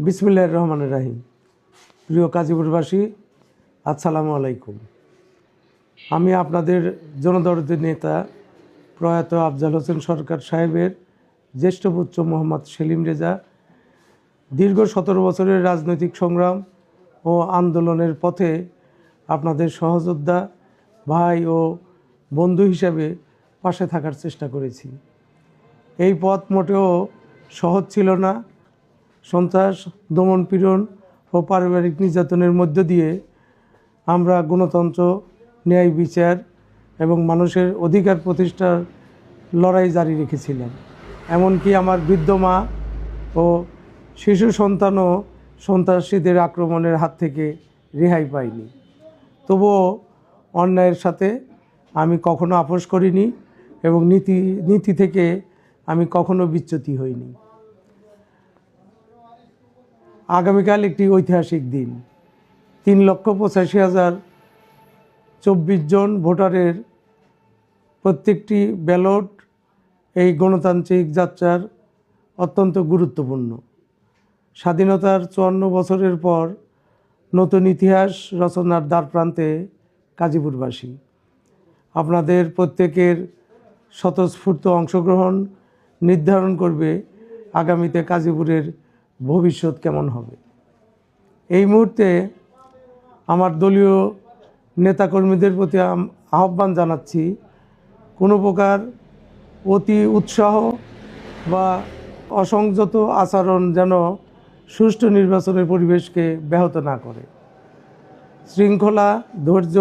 বিসমিল্লাহির রহমানির রহিম। প্রিয় কাজীপুরবাসী, আসসালামু আলাইকুম। আমি আপনাদের জনদরদের নেতা প্রয়াত আফজাল হোসেন সরকার সাহেবের জ্যেষ্ঠ পুত্র মোহাম্মদ সেলিম রেজা দীর্ঘ 17 বছরের রাজনৈতিক সংগ্রাম ও আন্দোলনের পথে আপনাদের সহযোদ্ধা, ভাই ও বন্ধু হিসাবে পাশে থাকার চেষ্টা করেছি। এই পথ মোটেও সহজ ছিল না। সন্ত্রাস, দমন পীড়ন ও পারিবারিক নির্যাতনের মধ্য দিয়ে আমরা গণতন্ত্র, ন্যায় বিচার এবং মানুষের অধিকার প্রতিষ্ঠার লড়াই জারি রেখেছিলাম। এমনকি আমার বৃদ্ধ মা ও শিশু সন্তানও সন্ত্রাসীদের আক্রমণের হাত থেকে রেহাই পায়নি। তবুও অন্যায়ের সাথে আমি কখনো আপোস করিনি এবং নীতি থেকে আমি কখনো বিচ্যুতি হইনি। আগামীকাল একটি ঐতিহাসিক দিন। 3,85,024 জন ভোটারের প্রত্যেকটি ব্যালট এই গণতান্ত্রিক যাত্রার অত্যন্ত গুরুত্বপূর্ণ। স্বাধীনতার 54 বছরের পর নতুন ইতিহাস রচনার দ্বারপ্রান্তে কাজীপুরবাসী। আপনাদের প্রত্যেকের স্বতঃস্ফূর্ত অংশগ্রহণ নির্ধারণ করবে আগামীতে কাজীপুরের ভবিষ্যৎ কেমন হবে। এই মুহূর্তে আমার দলীয় নেতাকর্মীদের প্রতি আহ্বান জানাচ্ছি, কোনো প্রকার অতি উৎসাহ বা অসংযত আচরণ যেন সুষ্ঠু নির্বাচনের পরিবেশকে ব্যাহত না করে। শৃঙ্খলা, ধৈর্য,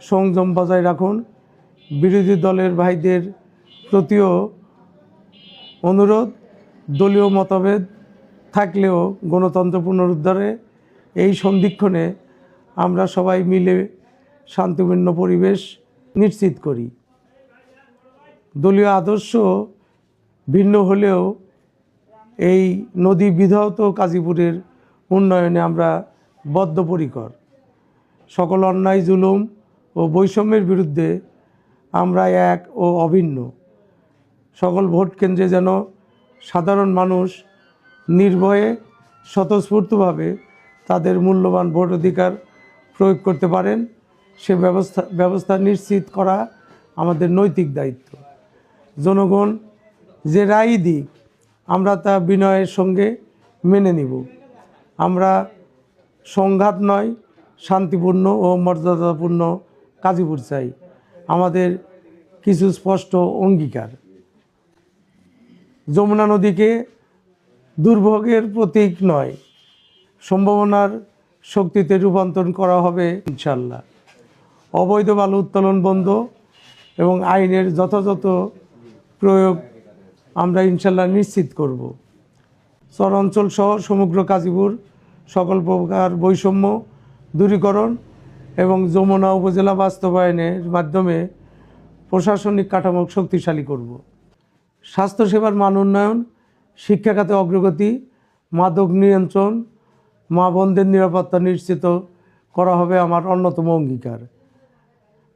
সংযম বজায় রাখুন। বিরোধী দলের ভাইদের প্রতিও অনুরোধ, দলীয় মতভেদ থাকলেও গণতন্ত্র পুনরুদ্ধারে এই সন্ধিক্ষণে আমরা সবাই মিলে শান্তিপূর্ণ পরিবেশ নিশ্চিত করি। দলীয় আদর্শ ভিন্ন হলেও এই নদী বিধৌত কাজীপুরের উন্নয়নে আমরা বদ্ধপরিকর। সকল অন্যায়, জুলুম ও বৈষম্যের বিরুদ্ধে আমরা এক ও অভিন্ন। সকল ভোট কেন্দ্রে যেন সাধারণ মানুষ নির্ভয়ে স্বতঃস্ফূর্তভাবে তাদের মূল্যবান ভোট অধিকার প্রয়োগ করতে পারেন, সে ব্যবস্থা নিশ্চিত করা আমাদের নৈতিক দায়িত্ব। জনগণ যে রায় দিক আমরা তা বিনয়ের সঙ্গে মেনে নিব। আমরা সংঘাত নয়, শান্তিপূর্ণ ও মর্যাদাপূর্ণ কাজীপুর চাই। আমাদের কিছু স্পষ্ট অঙ্গীকার: যমুনা নদীকে দুর্ভোগের প্রতীক নয়, সম্ভাবনার শক্তিতে রূপান্তর করা হবে ইনশাল্লাহ। অবৈধ বালু উত্তোলন বন্ধ এবং আইনের যথাযথ প্রয়োগ আমরা ইনশাল্লাহ নিশ্চিত করব। চরাঞ্চল সহ সমগ্র কাজীপুর সকল প্রকার বৈষম্য দূরীকরণ এবং যমুনা উপজেলা বাস্তবায়নের মাধ্যমে প্রশাসনিক কাঠামো শক্তিশালী করব। স্বাস্থ্যসেবার মান উন্নয়ন, শিক্ষা খাতে অগ্রগতি, মাদক নিয়ন্ত্রণ, মা বোনদের নিরাপত্তা নিশ্চিত করা হবে আমার অন্যতম অঙ্গীকার।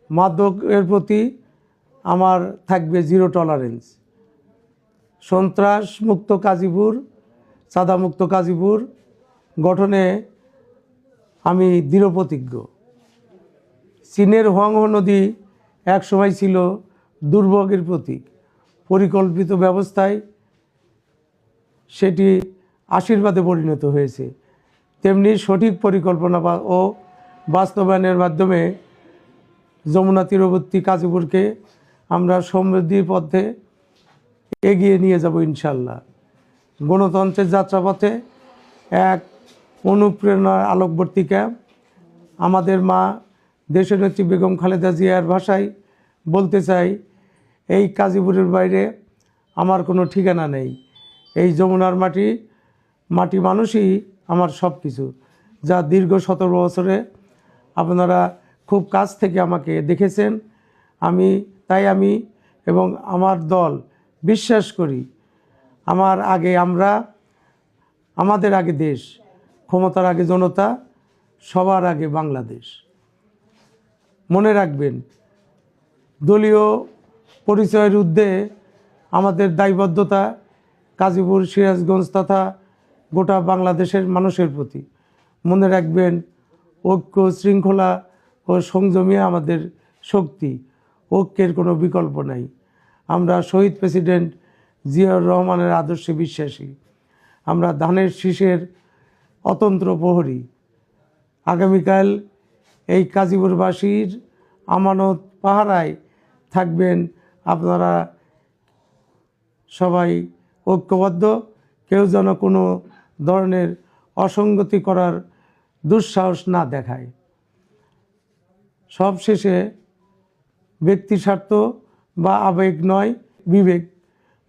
মাদকের প্রতি আমার থাকবে জিরো টলারেন্স। সন্ত্রাস মুক্ত কাজীপুর, চাঁদামুক্ত কাজীপুর গঠনে আমি দৃঢ় প্রতিজ্ঞ। চীনের হোয়াংহো নদী একসময় ছিল দুর্ভোগের প্রতীক। পরিকল্পিত ব্যবস্থায় সেটি আশীর্বাদে পরিণত হয়েছে। তেমনি সঠিক পরিকল্পনা ও বাস্তবায়নের মাধ্যমে যমুনা তীরবর্তী কাজীপুরকে আমরা সমৃদ্ধির পথে এগিয়ে নিয়ে যাব ইনশাল্লাহ। গণতন্ত্রের যাত্রাপথে এক অনুপ্রেরণার আলোকবর্তিকা। আমাদের মা দেশনেত্রী বেগম খালেদা জিয়ার ভাষায় বলতে চাই, এই কাজীপুরের বাইরে আমার কোনো ঠিকানা নেই। এই যমুনার মাটি মানুষই আমার সব কিছু, যা দীর্ঘ 17 বছরে আপনারা খুব কাছ থেকে আমাকে দেখেছেন। তাই আমি এবং আমার দল বিশ্বাস করি, আমার আগে আমরা, আমাদের আগে দেশ, ক্ষমতার আগে জনতা, সবার আগে বাংলাদেশ। মনে রাখবেন, দলীয় পরিচয়ের ঊর্ধ্বে আমাদের দায়বদ্ধতা। কাজীপুর, সিরাজগঞ্জ তথা গোটা বাংলাদেশের মানুষের প্রতি। মনে রাখবেন, ঐক্য, শৃঙ্খলা ও সংযমী আমাদের শক্তি। ঐক্যের কোনো বিকল্প নাই। আমরা শহীদ প্রেসিডেন্ট জিয়াউর রহমানের আদর্শে বিশ্বাসী। আমরা ধানের শীষের অতন্ত্র প্রহরী। আগামীকাল এই কাজীপুরবাসীর আমানত পাহারায় থাকবেন। আপনারা সবাই ঐক্যবদ্ধ, কেউ যেন কোনো ধরনের অসঙ্গতি করার দুঃসাহস না দেখায়। সবশেষে ব্যক্তি স্বার্থ বা আবেগ নয়, বিবেক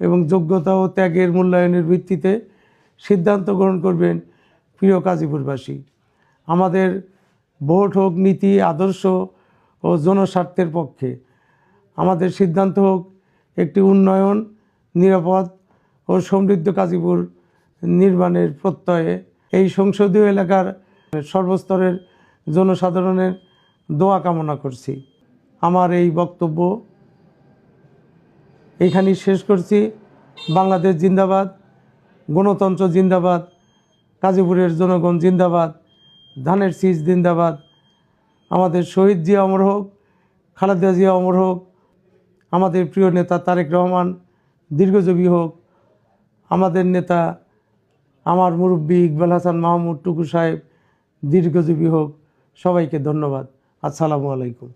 এবং যোগ্যতা ও ত্যাগের মূল্যায়নের ভিত্তিতে সিদ্ধান্ত গ্রহণ করবেন প্রিয় কাজীপুরবাসী। আমাদের ভোট হোক নীতি, আদর্শ ও জনস্বার্থের পক্ষে। আমাদের সিদ্ধান্ত হোক একটি উন্নয়ন, নিরাপদ ও সমৃদ্ধ কাজীপুর নির্মাণের প্রত্যয়ে। এই সংসদীয় এলাকার সর্বস্তরের জনসাধারণের দোয়া কামনা করছি। আমার এই বক্তব্য এইখানেই শেষ করছি। বাংলাদেশ জিন্দাবাদ, গণতন্ত্র জিন্দাবাদ, কাজীপুরের জনগণ জিন্দাবাদ, ধানের শীষ জিন্দাবাদ। আমাদের শহীদ জিয়া অমর হোক, খালেদা জিয়া অমর হোক, আমাদের প্রিয় নেতা তারেক রহমান দীর্ঘজীবী হোক, আমাদের নেতা আমার মুরব্বী ইকবাল হাসান মাহমুদ টুকু সাহেব দীর্ঘজীবী হোক। সবাইকে ধন্যবাদ। আসসালামু আলাইকুম।